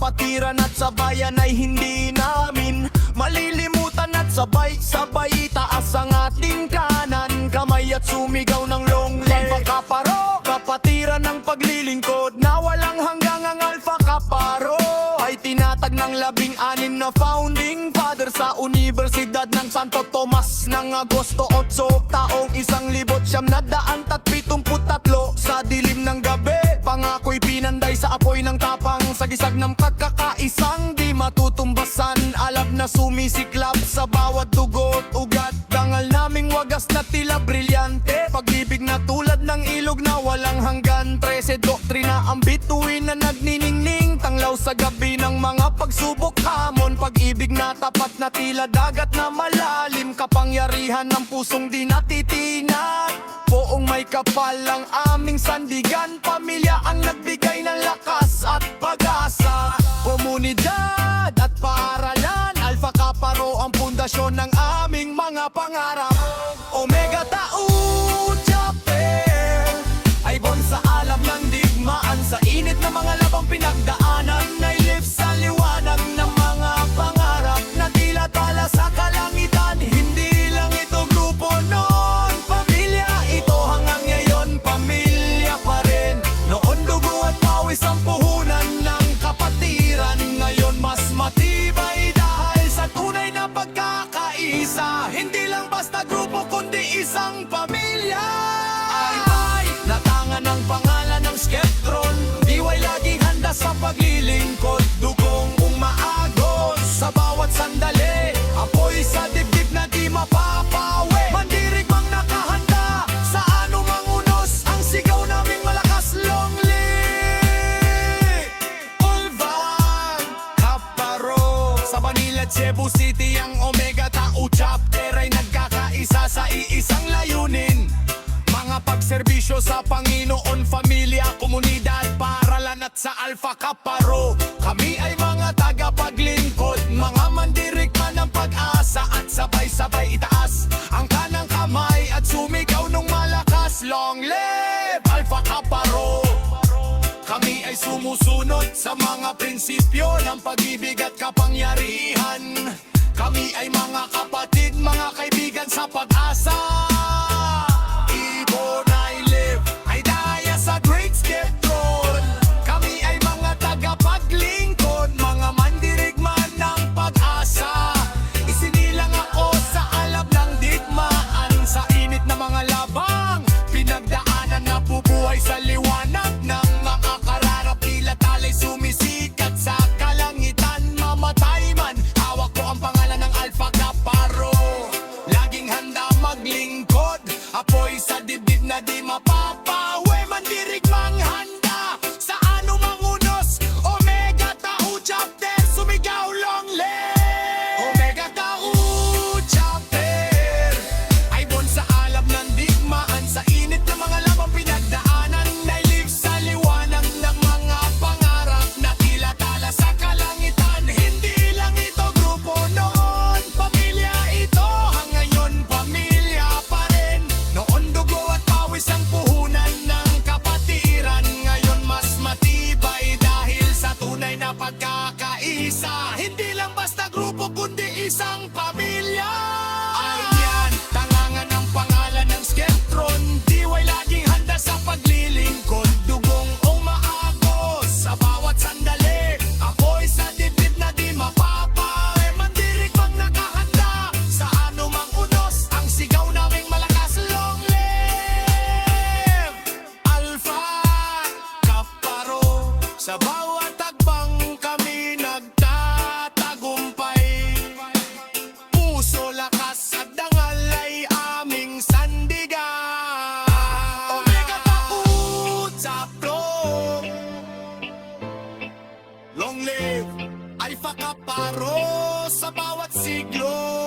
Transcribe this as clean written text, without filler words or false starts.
kapatiran at sa bayan ay hindi namin malilimutan. At sabay-sabay taas ang ating kanan kamay at sumigaw ng long live Alpha Kaparo. Kapatiran ng paglilingkod na walang hanggang. Ang Alpha Kaparo ay tinatag ng 16 na founding father sa Universidad ng Santo Tomas ng Agosto 8 taong 1973. Sa dilim ng gabi pangako'y pinanday sa apoy ng tapang, sa gisag ng pagkakaisang di matutumbasan. Alab na sumisiklab sa bawat dugo't ugat, dangal naming wagas na tila brilyante, pag-ibig na tulad ng ilog na walang hanggan. 13 doktrina ang bituin na nagniningning, tanglaw sa gabi ng mga pagsubok hamon. Pag-ibig na tapat na tila dagat na malalim, kapangyarihan ng pusong di natitinag. Poong may kapal ang aming sandigan, pamilya ang nagbigay ng lakas at pag-asa. Komunidad at paaralan, Alpha Kaparo ang pundasyon ng aming mga pangarap. Omega Tau Chapter ay born sa alam ng digmaan, sa init na mga labang pinagdaanan, ay live sa liwanag ng mga pangarap na tila tala sa kalangitan. Hindi lang ito grupo noon, pamilya ito hanggang ngayon, pamilya pa rin. Noon dugo at pawis ang puhunan ng kapatiran, ngayon mas matibay dahil sa tunay na pagkakaisa. Hindi lang basta grupo kundi isang pamilya. Ay, natangan ang pangalan ng Skeptron, diway laging handa sa paglilingkod, dugong umaagos sa bawat sandali, apoy sa dibdib na di mapapawi. Mandirigmang nakahanda sa anumang unos, ang sigaw naming malakas, long live Alpha Kaparo. Sa Manila at Cebu City ang Omega Tau Chapter ay nagkakaisa sa iisang layunin, mga pagserbisyo sa Panginoon, pamilya, komunidad, paaralan at sa Alpha Kaparo. Kami ay mga tagapaglingkod, mga mandirigma ng pag-asa, at sabay-sabay itaas ang kanang kamay at sumigaw ng malakas, long live Alpha Kaparo. Kami ay sumusunod sa mga prinsipyo ng pag-ibig at kapangyarihan. Kami ay mga kapatid, mga kaibigan sa pag-asa. Ibon ay live, ay daya sa Great Skeptron. Kami ay mga tagapaglingkod, mga mandirigma ng pag-asa. Isinilang ako sa alab ng digmaan, sa init na mga labang pinagdaanan, na bubuhay sa liwanag ng mga kararap. Tila talay sumisikat sa kalangitan, mamatay man hawak ko ang pangalan ng Alpha Kaparo. Laging handa maglingkod, apoy sa dibdib na di mapapawi. Mandirigmang handa sa anumang unos, Omega Tau Chapter, sumigaw long live Omega Tau Chapter ay born sa alab ng digmaan, sa init ng mga labang pinagdaanan, ay live sa liwanag ng mga pangarap na tila tala sa kalangitan. Hindi lang ito grupo noon, pamilya ito hanggang ngayon, pamilya pa rin. Noon dugo at pawis ang puhunan ng kapatiran, ngayon mas matibay dahil sa tunay na pagkakaisa. Hindi lang basta grupo kundi isang pamilya. Ay yan, tangangan ang pangalan ng Skeptron, diway laging handa sa paglilingkod, dugong umaagos sa bawat sandali, apoy sa dibdib na di mapapawi. Mandirigmang nakahanda sa anumang unos, ang sigaw naming malakas, long live Alpha Kaparo. Sa bawat tagbang kami nagtatagumpay, puso, lakas at dangal ay aming sandigan. Omega Tau Chapter, long live Alpha Kaparo sa bawat siglo.